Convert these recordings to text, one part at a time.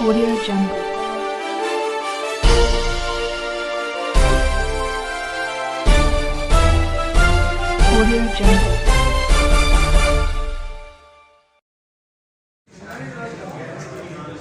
Audio Jungle. Audio Jungle.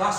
10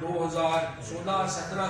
2016-17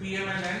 PMLN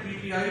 PTI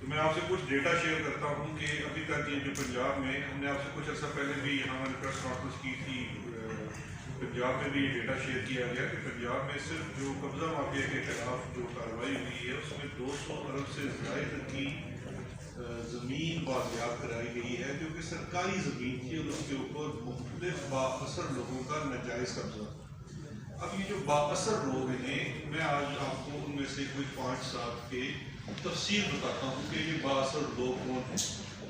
تو میں آپ سے کچھ ڈیٹا شیئر کرتا ہوں کہ ابھی تک یہ جو پنجاب میں ہم نے آپ سے کچھ عرصہ پہلے بھی یہاں ہم نے پریس کانفرنس کی تھی، پنجاب میں بھی یہ ڈیٹا شیئر کیا گیا کہ پنجاب میں صرف جو قبضہ مافیا کے خلاف جو کارروائی ہوئی ہے اس میں 200 ارب سے زائد کی زمین بازیاب کرائی گئی ہے، جو کہ سرکاری زمین تھی اور اس کے اوپر مختلف بااثر لوگوں کا ناجائز قبضہ۔ اب یہ جو بااثر لوگ ہیں، میں آج آپ کو ان میں سے کوئی 5-7 کے تفصیل بتاتا ہوں کہ یہ بااثر لوگ کون ہیں۔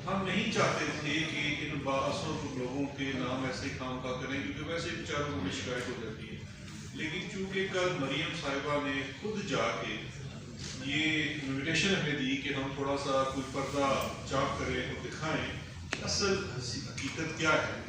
ہم نہیں چاہتے تھے کہ ان بااثر لوگوں کے نام ایسے کام کا کریں کیونکہ ویسے بیچاروں کو بھی شکایت ہو جاتی ہے، لیکن چونکہ کل مریم صاحبہ نے خود جا کے یہ انویٹیشن ہمیں دی کہ ہم تھوڑا سا کوئی پردہ چاپ کریں اور دکھائیں اصل حقیقت کیا ہے،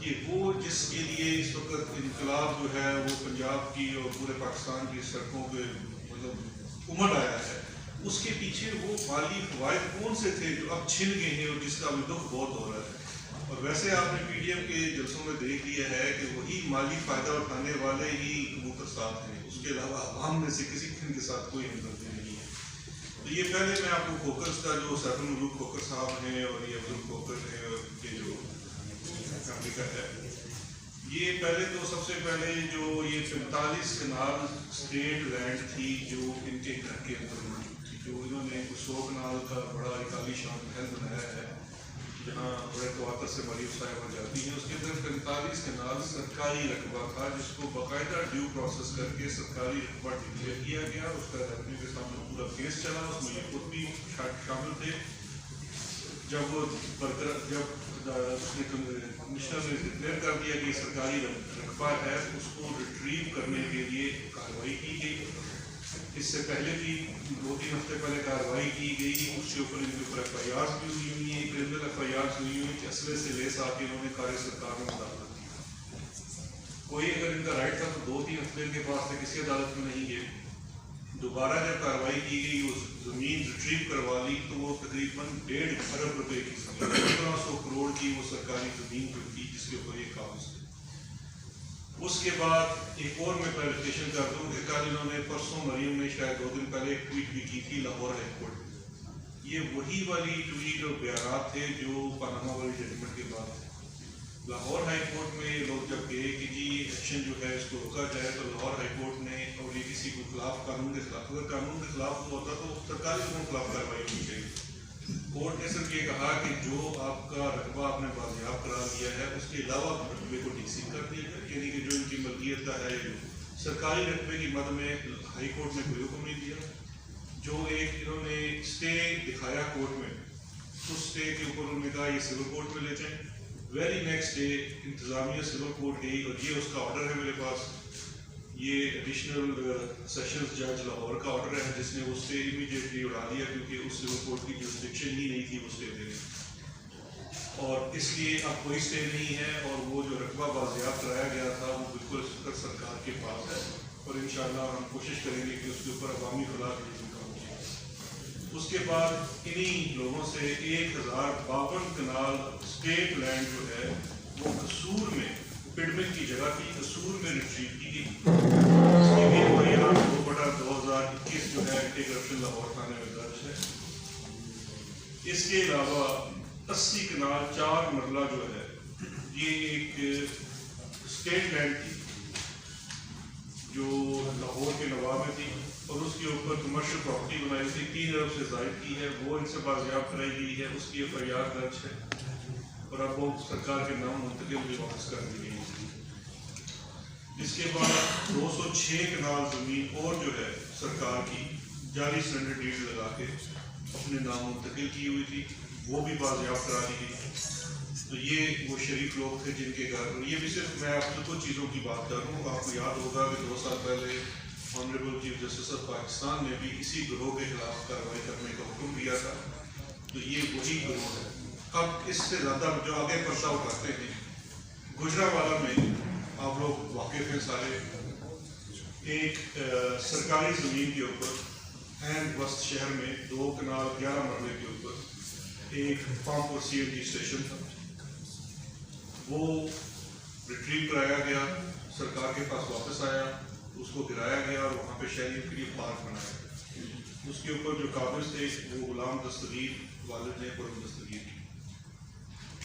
کہ وہ جس کے لیے اس وقت انقلاب جو ہے وہ پنجاب کی اور پورے پاکستان کی سڑکوں پہ مطلب امڑ آیا ہے، اس کے پیچھے وہ مالی فوائد کون سے تھے جو اب چھن گئے ہیں اور جس کا ابھی دکھ بہت ہو رہا ہے۔ اور ویسے آپ نے پی ڈی ایم کے جلسوں میں دیکھ لیا ہے کہ وہی مالی فائدہ اٹھانے والے ہی کبوتر ساتھ ہیں، اس کے علاوہ عوام میں سے کسی قسم کے ساتھ کوئی ہمدردی نہیں ہے۔ تو یہ پہلے میں آپ کو کھوکرز کا جو سیف الملوک کھوکر صاحب ہیں اور یہ عبد الکھوکر ہیں اور یہ جو امریکہ ہے، یہ پہلے تو سب سے پہلے جو یہ 45 کنال اسٹیٹ لینڈ تھی جو ان کے گھر کے اندر موجود تھی، جو انہوں نے 100 کنال کا بڑا ایک عالیشان محل بنایا ہے جہاں بڑے تواتر سے مریم صاحبہ جاتی ہیں، اس کے اندر 45 کنال سرکاری رقبہ تھا جس کو باقاعدہ ڈیو پروسیس کر کے سرکاری رقبہ ڈکلیئر کیا گیا، اس کا ریونیو کے سامنے پورا کیس چلا، اس میں یہ خود بھی شامل تھے۔ جب اس نے کمشنر نے ڈکلیئر کر دیا کہ یہ سرکاری رقبہ ہے، اس کو ریٹریو کرنے کے لیے کارروائی کی گئی۔ اس سے پہلے بھی 2-3 ہفتے پہلے کارروائی کی گئی، اس کے اوپر ان کے اوپر ایف آئی آرز بھی ہوئی ہوئی ہیں، کرمنل ایف آئی آرز ہوئی ہوئی ہیں کہ اسلحے سے لیس آ کے انہوں نے کار سرکار میں مداخلت کی۔ کوئی اگر ان کا رائٹ تھا تو 2-3 ہفتے ان کے پاس سے کسی عدالت میں نہیں گئے۔ دوبارہ جب کارروائی کی گئی، وہ زمین ریٹریو کروا لی تو وہ تقریباً 1.5 ارب روپے کی زمین، 1500 کروڑ کی وہ سرکاری زمین تھی جس کے اوپر یہ قابض تھے۔ اس کے بعد ایک اور میں کلیریفیکیشن کر دوں کہ کل انہوں نے پرسوں مریم نے شاید 2 دن پہلے ایک ٹویٹ بھی کی تھی لاہور ہائی کورٹ میں، یہ وہی والی ٹویٹ اور بیانات تھے جو پاناما والی ججمنٹ کے بعد تھے۔ لاہور ہائی کورٹ میں یہ لوگ جب گئے کہ جی ایکشن جو ہے اس کو روکا جائے، تو لاہور ہائی کورٹ نے اور یہ کسی کو خلاف قانون کے خلاف، اگر قانون کے خلاف ہوتا تو سرکاری لوگوں کے خلاف کارروائی ہونی چاہیے۔ کورٹ نے صرف یہ کہا کہ جو آپ کا رقبہ آپ نے بازیاب قرار دیا ہے اس کے علاوہ رقبے کو ٹیکسنگ کر دیا ہے، یعنی کہ جو ان کی ملکیت کا ہے سرکاری رقبے کی مد میں ہائی کورٹ نے کوئی حکم نہیں دیا۔ جو ایک انہوں نے اسٹے دکھایا کورٹ میں، اس اسٹے کے اوپر انہوں نے کہا یہ سول کورٹ میں لے جائیں۔ ویری نیکسٹ ڈے انتظامیہ سول کورٹ گئی اور یہ اس کا آرڈر ہے میرے پاس، یہ ایڈیشنل سیشنز جج لاہور کا آرڈر ہے جس نے اس سے امیڈیٹلی اڑا دیا کیونکہ اس سول کورٹ کی جورسڈکشن ہی نہیں تھی وہ اسٹے دینے، اور اس لیے اب کوئی اسٹے نہیں ہے، اور وہ جو رقبہ بازیاب کرایا گیا تھا وہ بالکل اس وقت سرکار کے پاس ہے، اور انشاءاللہ ہم کوشش کریں گے کہ اس کے اوپر عوامی فلاح کا اس کے بعد انہی لوگوں سے 1052 کنال اسٹیٹ لینڈ جو ہے وہ قصور میں، پڈمن کی جگہ کی قصور میں ریٹریو کی گئی۔ اس کی بھی ایف آئی آر 2/2021 جو ہے اینٹی کرپشن لاہور تھانے میں درج ہے۔ اس کے علاوہ 80 کنال 4 مرلہ جو ہے یہ ایک اسٹیٹ لینڈ تھی جو لاہور کے نواب میں تھی، اور اس کے اوپر کمرشل پراپرٹی بنائی تھی 3 ارب سے زائد کی ہے، وہ ان سے بازیاب کرائی گئی ہے، اس کی ایف آئی آر درج ہے، اور اب وہ سرکار کے نام منتقل بھی واپس کر دی گئی ہے۔ اس کے بعد 206 کنال زمین اور جو ہے سرکار کی جعلی سرنڈر ڈیڈ لگا کے اپنے نام منتقل کی ہوئی تھی، وہ بھی بازیاب کرا دی گئی۔ تو یہ وہ شریف لوگ تھے جن کے گھر، یہ بھی صرف میں آپ سے کچھ چیزوں کی بات کر رہا ہوں۔ آپ کو یاد ہوگا کہ 2 سال پہلے honourable chief justice of Pakistan نے بھی اسی گروہ کے خلاف کارروائی کرنے کا حکم دیا تھا، تو یہ وہی گروہ ہے۔ اب اس سے زیادہ جو آگے پردہ اٹھاتے ہیں، گجرانوالہ میں آپ لوگ واقف ہیں سارے، ایک سرکاری زمین کے اوپر اینڈ وسط شہر میں 2 کنال 11 مرلے کے اوپر ایک پمپ اور سی این جی اسٹیشن تھا، وہ ریٹریو کرایا گیا، سرکار کے پاس واپس آیا، اس کو گرایا گیا اور وہاں پہ شہریوں کے لیے پارک بنایا گیا۔ اس کے اوپر جو قابض تھے وہ غلام دستگیر والد نے قرم دستگیر،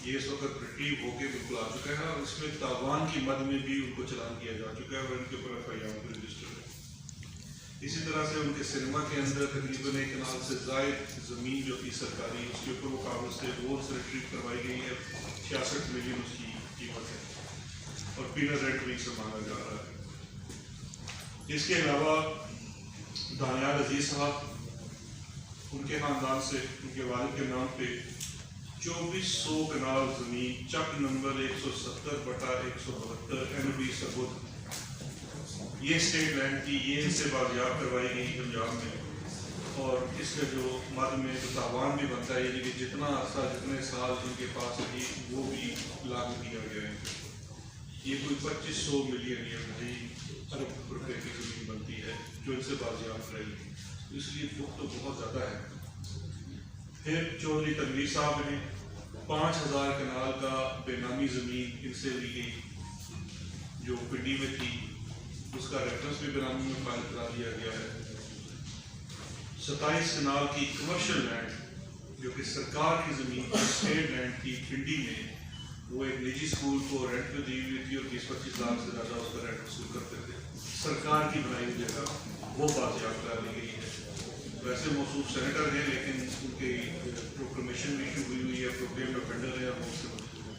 یہ اس وقت ریٹریو ہو کے بالکل آ چکا ہے، اور اس میں تاوان کی مد میں بھی ان کو چلان کیا جا چکا ہے اور ان کے اوپر ایف آئی آر رجسٹر ہے۔ اسی طرح سے ان کے سنیما کے اندر تقریباً 1 کنال سے زائد زمین جو تھی سرکاری، اس کے اوپر وہ قابض تھے، وہ ان سے ریٹریو کروائی گئی ہے، 66 ملین اس کی قیمت ہے، اور پینر ریٹ بھی سے مانگا جا رہا ہے۔ اس کے علاوہ دانیال عزیز صاحب، ان کے خاندان سے ان کے والد کے نام پہ 2400 کنال زمین چک نمبر 170/172 NB سبود، یہ اسٹیٹ لینڈ کی، یہ ان سے بازیاب کروائی گئی پنجاب میں، اور اس کا جو مد میں جو تاوان بھی بنتا ہے، یعنی کہ جتنا عرصہ جتنے سال ان کے پاس تھی وہ بھی لاگو کیا گیا ہے۔ یہ کوئی 2500 ملین یا ارب روپے کی زمین بنتی ہے جو ان سے بازیاب رہی، اس لیے دکھ تو بہت زیادہ ہے۔ پھر چودھری تنویر صاحب نے 5000 کنال کا بے نامی زمین ان سے لی گئی جو پنڈی میں تھی، اس کا ریفرنس بھی بے نامی میں فائل کرا دیا گیا ہے۔ 27 کنال کی کمرشل لینڈ جو کہ سرکار کی زمین اسٹیٹ لینڈ تھی پنڈی میں، وہ ایک نجی اسکول کو رینٹ پہ دی ہوئی تھی اور 20-25 لاکھ سے زیادہ اس کا رینٹ وصول کرتے تھے، سرکار کی بنائی ہوئی جگہ وہ بازیاب کرا دی گئی ہے۔ ویسے موصوف سینیٹر ہیں لیکن ان کی پروکلیمیشن بھی ایشو ہوئی ہے، پروکلیم ڈیفینڈر ہے اور وہ سے منسوخ ہے۔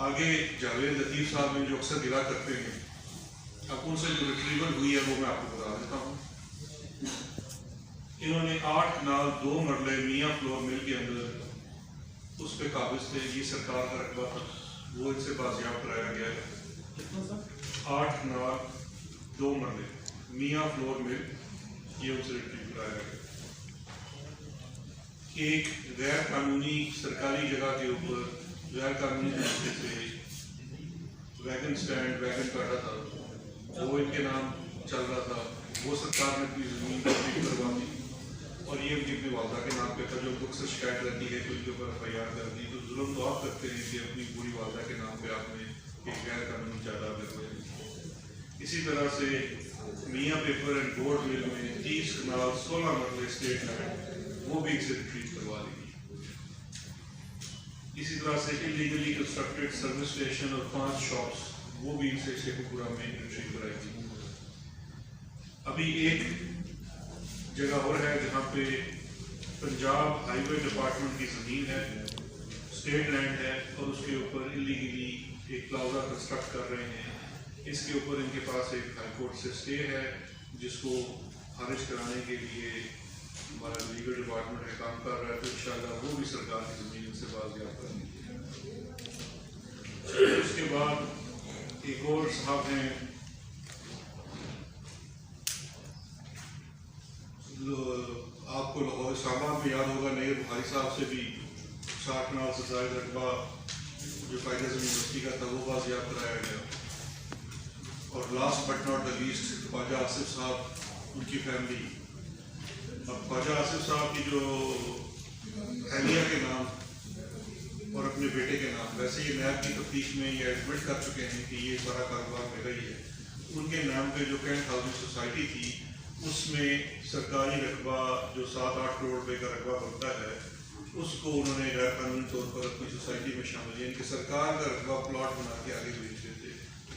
آگے جاوید لطیف صاحب ہیں جو اکثر گرا کرتے ہیں، اب ان سے جو ریٹریول ہوئی ہے وہ میں آپ کو بتا دیتا ہوں۔ انہوں نے 8 کنال 2 مرلے میاں فلور مل کے اندر اس پہ قابض تھے، یہ سرکار کا رقبہ تھا، وہ ان سے بازیاب کرایا گیا ہے۔ 8 کنال 2 مرلے میاں فلور مل، یہ ان سے ریٹریو کرایا گیا۔ ایک غیر قانونی سرکاری جگہ کے اوپر غیر قانونی طریقے سے ویگن سٹینڈ ویگن کاٹا تھا، وہ ان کے نام چل رہا تھا، وہ سرکار نے اپنی زمین کو ریٹریو کروا دی، اور یہ ان کی اپنی والدہ کے نام پہ تھا، جو دکھ سے شکایت رہتی ہے کہ ان کے اوپر ایف آئی آر کر دی، تو ظلم تو آپ کرتے ہیں کہ اپنی پوری والدہ کے نام پہ آپ نے ایک غیر قانونی جائیداد لگوائی۔ اسی طرح سے میاں پیپر اینڈ بورڈ مل میں 30 کنال 16 مرلے اسٹیٹ لینڈ، وہ بھی ان سے ریٹریو کروا لی گئی۔ اسی طرح سے انلیگلی کنسٹرکٹڈ سروس اسٹیشن اور 5 شاپس، وہ بھی ان سے شیخ پورہ میں ریٹریو کرائی گئی۔ ابھی ایک جگہ اور ہے جہاں پہ پنجاب ہائی وے ڈپارٹمنٹ کی زمین ہے، اسٹیٹ لینڈ ہے، اور اس کے اوپر انلیگلی ایک پلازا کنسٹرکٹ کر رہے ہیں۔ اس کے اوپر ان کے پاس ایک ہائی کورٹ سے اسٹے ہے جس کو خارج کرانے کے لیے ہمارا لیگل ڈپارٹمنٹ ہے کام کر رہا ہے، تو انشاءاللہ وہ بھی سرکار کی زمین ان سے بازیاب کرنے کی ہے۔ اس کے بعد ایک اور صاحب ہیں آپ کو لاہور اسلام آباد میں یاد ہوگا، نیر بخاری صاحب سے بھی 60 کنال سے زائد رقبہ جو قائد اعظم یونیورسٹی کا تھا وہ بازیاب کرایا گیا۔ اور last but not the least Khawaja Asif Sahib, ان کی فیملی، اب خواجہ آصف صاحب کی جو اہلیہ کے نام اور اپنے بیٹے کے نام، ویسے یہ نیب کی تفتیش میں یہ ایڈمٹ کر چکے ہیں کہ یہ سارا کاروبار میرا ہی ہے، ان کے نام پہ جو کینٹ ہاؤسنگ سوسائٹی تھی اس میں سرکاری رقبہ جو 7-8 کروڑ روپے کا رقبہ بنتا ہے، اس کو انہوں نے غیر قانونی طور پر اپنی سوسائٹی میں شامل کیا، ان کے سرکار کا رقبہ پلاٹ بنا کے آگے بھیجتے تھے،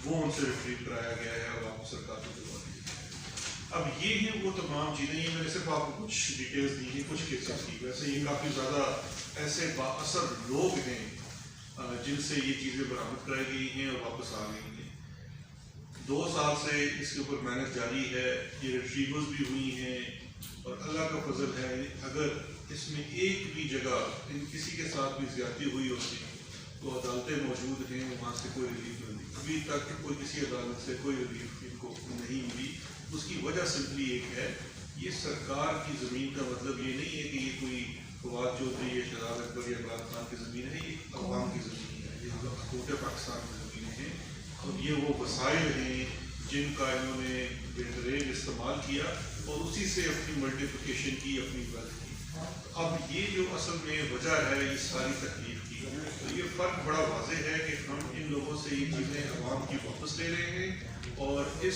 وہ ان سے ریٹریو کرایا گیا ہے اور واپس سرکار کو دلوا دیا۔ اب یہ ہیں وہ تمام چیزیں، یہ میں نے صرف آپ کو کچھ ڈیٹیلز دی ہیں کچھ کیسز کی، ویسے یہ کافی زیادہ ایسے با اثر لوگ ہیں جن سے یہ چیزیں برآمد کرائی گئی ہیں اور واپس آ گئی ہیں۔ 2 سال سے اس کے اوپر محنت جاری ہے، یہ ریٹریولز بھی ہوئی ہیں، اور اللہ کا فضل ہے اگر اس میں ایک بھی جگہ کسی کے ساتھ بھی زیادتی ہوئی ہوتی تو عدالتیں موجود ہیں، وہاں سے کوئی ریلیف نہیں ملی، ابھی تک کوئی کسی عدالت سے کوئی ریلیف ان کو نہیں ملی۔ اس کی وجہ سمپلی ایک ہے، یہ سرکار کی زمین کا مطلب یہ نہیں ہے کہ یہ کوئی فواد چودھری یا شہزاد اکبر یا عمران خان کی زمین ہے، یہ عوام کی زمین ہے، یہ حکومت پاکستان کی زمینیں ہیں، اور یہ وہ وسائل ہیں جن کا انہوں نے بہترین استعمال کیا اور اسی سے اپنی ملٹیپلیکیشن کی، اپنی ویلتھ کی۔ اب یہ جو اصل میں وجہ ہے اس ساری تکلیف کی، تو یہ فرق بڑا واضح ہے کہ ہم ان لوگوں سے یہ چیزیں عوام کی واپس لے رہے ہیں، اور اس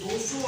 200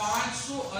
500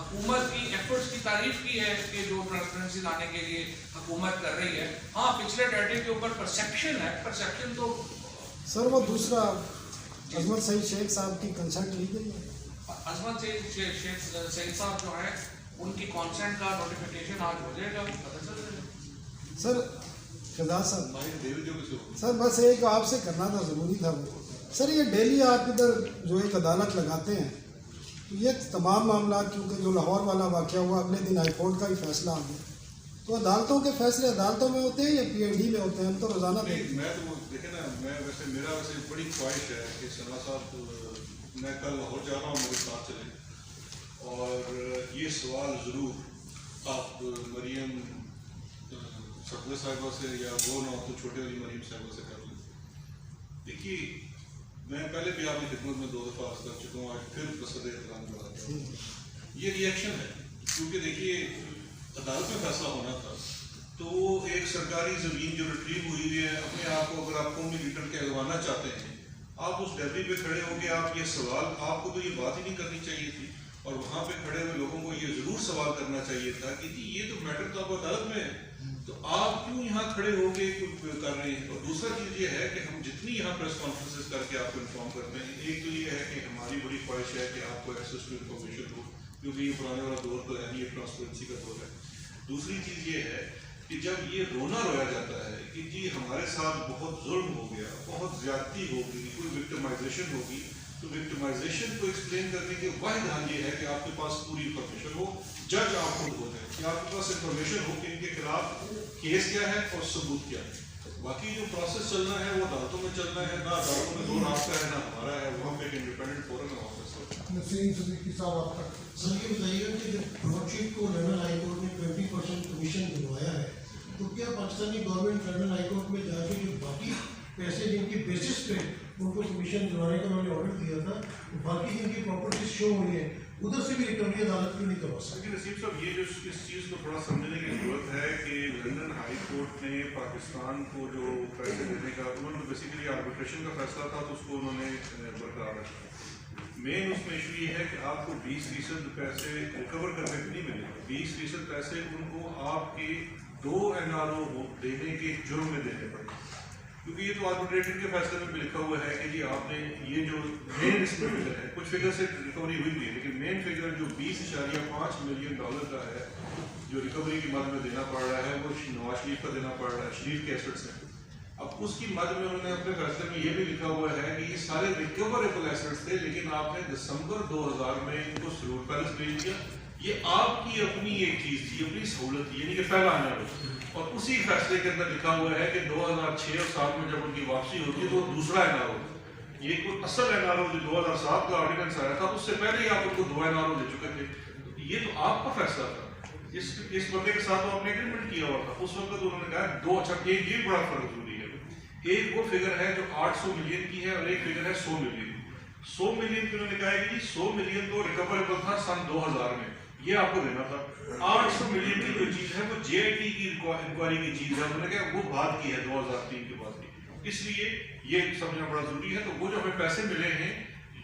حکومت کی ایفرٹس کی تعریف کی ہے کہ جو ٹرانسپیرنسی لانے کے لیے حکومت کر رہی ہے. ہاں پچھلے ڈیٹے کے اوپر پرسیپشن ہے, پرسیپشن تو سر وہ دوسرا عظمت سعید شیخ صاحب کی کنسنٹ لی گئی ہے. عظمت شیخ سعید صاحب جو ہیں ان کی کانسنٹ کا نوٹیفیکیشن آج ہو جائے گا, پتہ چل جائے گا. سر شہزاد صاحب, سر بس ایک آپ سے کرنا تھا, ضروری تھا وہ. سر یہ ڈیلی آپ ادھر جو ایک عدالت لگاتے ہیں, تو یہ تمام معاملات کیونکہ جو لاہور والا واقعہ ہوا اگلے دن ہائی کورٹ کا ہی فیصلہ آ گیا, تو عدالتوں کے فیصلے عدالتوں میں ہوتے ہیں یا پی ایل ڈی میں ہوتے ہیں؟ ہم تو روزانہ دیکھتے ہیں. میں تو دیکھیں نا, میرا ویسے بڑی خواہش ہے کہ ثنا صاحب, میں کل لاہور جا رہا ہوں, میرے ساتھ چلیں اور یہ سوال ضرور آپ مریم سکلے صاحبہ سے یا وہ نہ تو چھوٹے والی مریم صاحبہ سے کر لیں. دیکھیے میں پہلے بھی آپ کی خدمت میں 2 دفعہ عرض کر چکا ہوں, آج پھر بصد احترام بڑھاتا ہوں. یہ ری ایکشن ہے کیونکہ دیکھیے عدالت میں فیصلہ ہونا تھا, تو وہ ایک سرکاری زمین جو ریٹریو ہوئی ہوئی ہے, اپنے آپ کو اگر آپ قومی لیڈر کہلوانا چاہتے ہیں, آپ اس ڈیبری پہ کھڑے ہو کے آپ یہ سوال, آپ کو تو یہ بات ہی نہیں کرنی چاہیے تھی, اور وہاں پہ کھڑے ہوئے لوگوں کو یہ ضرور سوال کرنا چاہیے تھا کہ جی یہ تو میٹر تو اب عدالت میں ہے, تو آپ کیوں یہاں کھڑے ہو کے کر رہے ہیں. اور دوسرا چیز یہ ہے کہ ہم جتنی یہاں پریس کانفرنسز کر کے آپ کو انفارم کرتے ہیں, ایک تو یہ ہے کہ ہماری بڑی خواہش ہے کہ آپ کو ایکسیس ٹو انفارمیشن ہو, کیونکہ یہ پرانے والا دور تو ہے نہیں, یہ ٹرانسپیرنسی کا دور ہے. دوسری چیز یہ ہے کہ جب یہ رونا رویا جاتا ہے کہ جی ہمارے ساتھ بہت ظلم ہو گیا, بہت زیادتی ہو گئی, کوئی وکٹمائزیشن ہوگی, تو وکٹمائزیشن کو ایکسپلین کرنے کے واحد حل یہ ہے کہ آپ کے پاس پوری انفارمیشن ہو, جج آپ خود ہو جائے کہ آپ کے پاس انفارمیشن ہو کہ ان کے خلاف کیس کیا ہے اور ثبوت کیا ہے. باقی جو پروسیس چلنا ہے وہ عدالتوں میں چلنا ہے, نہ عدالتوں میں دور آپ کا ہے نہ ہمارا ہے, وہاں پہ ایک انڈیپینڈنٹ فورم ہے, وہاں پہ نسیم صدیقی صاحب آپ تک. سر یہ بتائیے گا کہ جب بروڈ شیٹ کو لندن ہائی کورٹ نے 20% کمیشن دلوایا ہے, تو کیا Pakistani government London high court میں جا کے جو باقی پیسے جن کی بیسس پہ ان کو کمیشن دلوانے کا انہوں نے آرڈر دیا تھا, باقی جن کی پراپرٹیز شو ہوئی ہیں ادھر سے بھی ریکوری عدالت کیوں نہیں کروا سکتی؟ نصیب صاحب یہ جو اس چیز کو تھوڑا سمجھنے کی ضرورت ہے کہ لندن ہائی کورٹ نے پاکستان کو جو پیسے دینے کا, انہوں نے بیسیکلی آربیٹریشن کا فیصلہ تھا تو اس کو انہوں نے برقرار رکھا. مین اس میں ایشو یہ ہے کہ آپ کو 20% پیسے ریکور کر کے نہیں ملے, 20% پیسے ان کو آپ کے 2 NRO دینے کے جرم میں دینے پڑے, کیونکہ یہ تو آربیٹریٹر کے فیصلے میں بھی لکھا ہوا ہے کہ جی آپ نے یہ جو مین اس میں فگر ہے, کچھ فگر سے ریکوری ہوئی بھی ہے, لیکن مین فگر جو $20.5 ملین کا ہے جو ریکوری کی مد میں دینا پڑ رہا ہے, وہ نواز شریف کا دینا پڑ رہا ہے, شریف کے ایسٹس ہیں. اب اس کی مد میں انہوں نے اپنے فیصلے میں یہ بھی لکھا ہوا ہے کہ یہ سارے ریکوریبل ایسٹس تھے, لیکن آپ نے دسمبر 2000 میں ان کو سرور پیلس بھیج دیا. یہ آپ کی اپنی ایک چیز تھی, اپنی سہولت تھی, یعنی کہ پہلا NRO, اور اسی فیصلے کے اندر لکھا ہوا ہے کہ 2006 اور 7 میں جب ان کی واپسی ہوتی ہے تو وہ دوسرا NRO, یہ کوئی اصل NRO جو 2007 کا آرڈیننس آیا تھا اس سے پہلے ہی آپ ان کو 2 NRO دے چکے تھے. یہ تو آپ کا فیصلہ تھا, اس بندے کے ساتھ آپ نے اگریمنٹ کیا ہوا تھا. اس وقت انہوں نے کہا 2, اچھا یہ بڑا فرق ضروری ہے, ایک وہ فگر ہے جو 800 ملین کی ہے اور ایک فگر ہے 100 ملین. 100 ملین پہ انہوں نے کہا ہے کہ 100 ملین تو ریکوریبل تھا سن 2000 میں, یہ آپ کو دینا تھا. 800 ملین کی جو چیز ہے وہ JIT کی انکوائری کی چیز ہے, انہوں نے کہا وہ بات کی ہے 2003 کے بعد کی, اس لیے یہ سمجھنا بڑا ضروری ہے. تو وہ جو ہمیں پیسے ملے ہیں,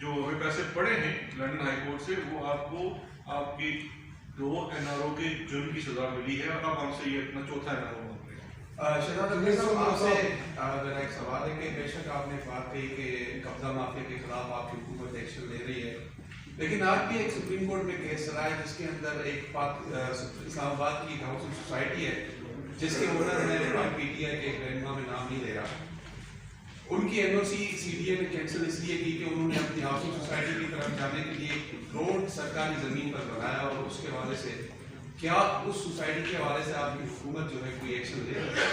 جو ہمیں پیسے پڑے ہیں لندن ہائی کورٹ سے, وہ آپ کو آپ کی 2 NRO کے جرم کی سزا ملی ہے, اور اب ہم سے یہ اپنا چوتھا NRO مانگ رہے ہیں. شہزاد عبداللہ صاحب آپ سے ذرا ایک سوال ہے کہ بے شک آپ نے بات کہی کہ قبضہ مافیا کے خلاف آپ کی حکومت ایکشن لے رہی ہے, لیکن آپ بھی ایک سپریم کورٹ میں کیس چلا ہے جس کے اندر ایک اسلام آباد کی ایک ہاؤسنگ سوسائٹی ہے جس کے اونر ہے PTI کے رہنما میں نام نہیں لے رہا. ان کی NOC CDA نے کینسل اس لیے کی کہ انہوں نے اپنی ہاؤسنگ سوسائٹی کی طرف جانے کے لیے ایک روڈ سرکاری زمین پر بنایا, اور اس کے حوالے سے کیا اس سوسائٹی کے حوالے سے آپ کی حکومت جو ہے کوئی ایکشن لے رہی ہے؟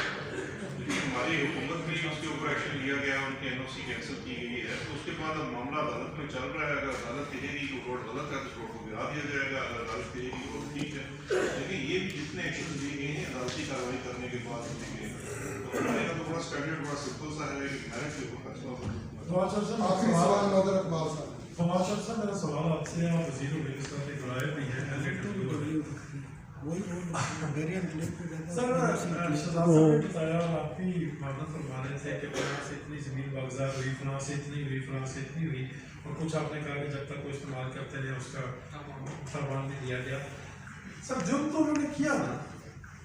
ہماری حکومت میں اس کے اوپر ایکشن لیا گیا, ان کی NOC کینسل کی گئی ہے. تو اس کے بعد اب معاملہ عدالت میں چل رہا ہے. اگر عدالت کہے گی کہ روڈ غلط ہے تو روڈ کو گرا دیا جائے گا, اگر عدالت کہے گی روڈ ٹھیک ہے. لیکن یہ بھی جتنے ایکشن لیے گئے ہیں عدالتی کارروائی کرنے کے بعد لیے گئے ہیں. تو ہمارے یہاں تو بڑا اسٹینڈرڈ بڑا سمپل سا ہے کہ میرٹ کے اوپر فیصلہ ہوگا. آخری سوال نظر اقبال صاحب. فواد صاحب میرا سوال آپ سے, آپ وزیر و منسٹر کے ذرائع بھی ہیں, وہی وہ ویریئنٹ لکھ کے دیتا سر ہے. شہزاد صاحب نے بتایا اور آپ بھی معاملات فرما رہے تھے کہ فلاں سے اتنی زمین باغزار ہوئی، فلاں سے اتنی ہوئی، فلاں سے اتنی ہوئی، اور کچھ آپ نے کہا کہ جب تک وہ استعمال کرتے رہے اس کا فرمان بھی دیا گیا. سر جرم تو انہوں نے کیا نا،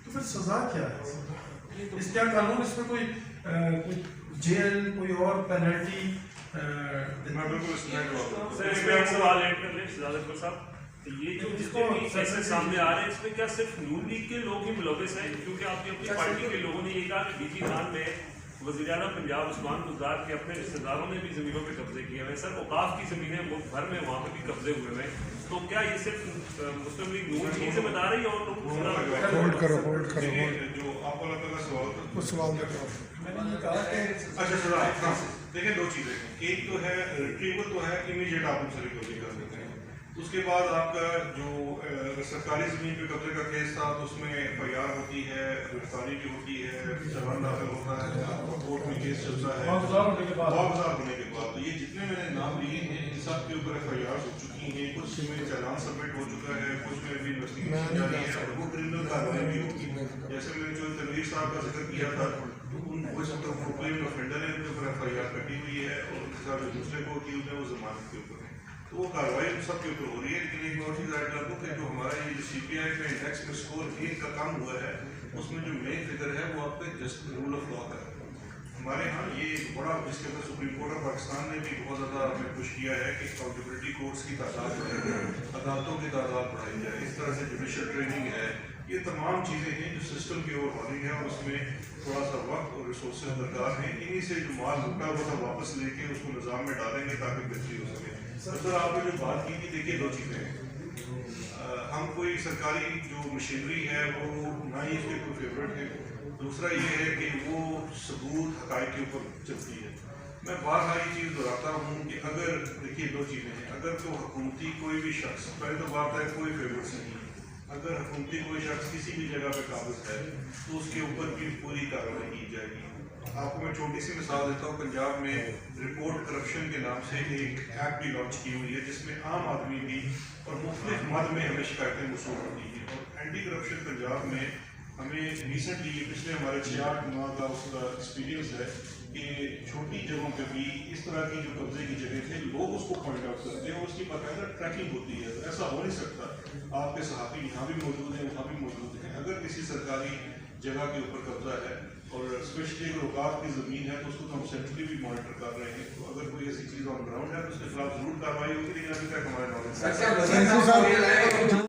تو پھر سزا کیا ہے؟ اس کیا قانون اس میں کوئی جیل، کوئی اور پینلٹی؟ میں بالکل اس میں سر اس میں ایک سوال ایڈ کر لیں شہزاد اکبر صاحب، یہ جو جتنے بھی کیسز سامنے آ رہے ہیں اس میں کیا صرف نون لیگ کے لوگ ہی ملوث ہیں؟ کیونکہ آپ نے اپنی پارٹی کے لوگوں نے یہ کہا کہ ڈی جی خان میں وزیر اعلیٰ پنجاب عثمان گلزار کے اپنے رشتے داروں نے بھی زمینوں پہ قبضے کیے ہوئے ہیں. سر اوقاف کی زمینیں ملک بھر میں وہاں پہ بھی قبضے ہوئے ہیں، تو کیا یہ صرف مسلم لیگ نون کی ذمہ دار ہے یا اور لوگ؟ ہولڈ کرو ہولڈ کرو جو آپ والا پہلا سوال تھا کچھ سوال دیتا میں نے یہ کہا کہ اچھا سر دیکھیں دو چیزیں ہیں. ایک تو ہے ریٹریول تو ہے امیجیٹ آپ ان سے ریکوری کر دیتے ہیں. اس کے بعد آپ کا جو سرکاری زمین پہ قبضے کا کیس تھا تو اس میں ایف آئی آر ہوتی ہے، گرفتاری بھی ہوتی ہے، چلان داخل ہوتا ہے، کورٹ میں کیس چلتا ہے واگزار ہونے کے بعد. تو یہ جتنے میں نے نام لیے ہیں ان سب کے اوپر ایف آئی آر ہو چکی ہیں. کچھ میں چلان سبمٹ ہو چکا ہے، کچھ میں بھی انویسٹیگیشن جاری ہے اور وہ کرمنل کارروائی بھی ہوگی. جیسے میں نے جو تنویر صاحب کا ذکر کیا تھا ان کچھ پروکلیم آفینڈر ہے ان کے اوپر ایف آئی آر کٹی ہوئی ہے اور ان کے ساتھ جو دوسرے کو اکیوزڈ ہے وہ ضمانت کے اوپر ہے. تو وہ کارروائی ان سب کے اوپر ہو رہی ہے. لیکن ایک اور چیز ایڈ کر دوں کہ جو ہمارا یہ جو سی پی آئی کا انڈیکس میں اسکور 1 کا کم ہوا ہے اس میں جو مین فگر ہے وہ آپ کا جسٹ رول آف لا کا ہے. ہمارے ہاں یہ ایک بڑا جس کے اندر سپریم کورٹ آف پاکستان نے بھی بہت زیادہ ہمیں پش کیا ہے کہ اکاؤنٹیبلٹی کورٹس کی تعداد بڑھائی جائے، عدالتوں کی تعداد بڑھائی جائے. اس طرح سے جوڈیشل ٹریننگ ہے، یہ تمام چیزیں ہیں جو سسٹم کی اور ہونی ہے اور اس میں تھوڑا سا وقت اور ریسورسز درکار ہیں. انہیں سے جو مال لوٹا ہوا تھا واپس لے کے اس کو نظام میں ڈالیں گے تاکہ بہتری ہو سکے. سر آپ نے جو بات کی تھی دیکھیے دو چیزیں ہیں. ہم کوئی سرکاری جو مشینری ہے وہ نہ ہی اس کے کوئی فیوریٹ ہے. دوسرا یہ ہے کہ وہ ثبوت حقائق کے اوپر چلتی ہے. میں بار بار یہ چیز دہراتا ہوں کہ اگر دیکھیے دو چیزیں ہیں. اگر تو حکومتی کوئی بھی شخص، پہلے تو بات ہے کوئی فیوریٹس نہیں ہے. اگر حکومتی کوئی شخص کسی بھی جگہ پہ قابض ہے تو اس کے اوپر بھی پوری کارروائی کی جائے گی. آپ کو میں چھوٹی سی مثال دیتا ہوں. پنجاب میں رپورٹ کرپشن کے نام سے ایک ایپ بھی لانچ کی ہوئی ہے جس میں عام آدمی بھی اور مختلف مد میں ہمیں شکایتیں موصول ہوتی ہیں. اور اینٹی کرپشن پنجاب میں ہمیں ریسنٹلی یہ پچھلے ہمارے 6-8 ماہ کا اس کا ایکسپیرینس ہے کہ چھوٹی جگہوں پہ بھی اس طرح کی جو قبضے کی جگہ تھے لوگ اس کو پوائنٹ آؤٹ کرتے ہیں اور اس کی باقاعدہ ٹریکنگ ہوتی ہے. ایسا ہو نہیں سکتا. آپ کے صحافی یہاں بھی موجود ہیں وہاں بھی موجود ہیں. اگر کسی سرکاری جگہ کے اوپر قبضہ ہے اور اسپیشلی اگر اوقاف کی زمین ہے تو اس کو ہم سینٹرلی بھی مانیٹر کر رہے ہیں. تو اگر کوئی ایسی چیز آن گراؤنڈ ہے تو اس کے خلاف ضرور کارروائی ہوگی. لیکن ابھی تک ہمارے نالج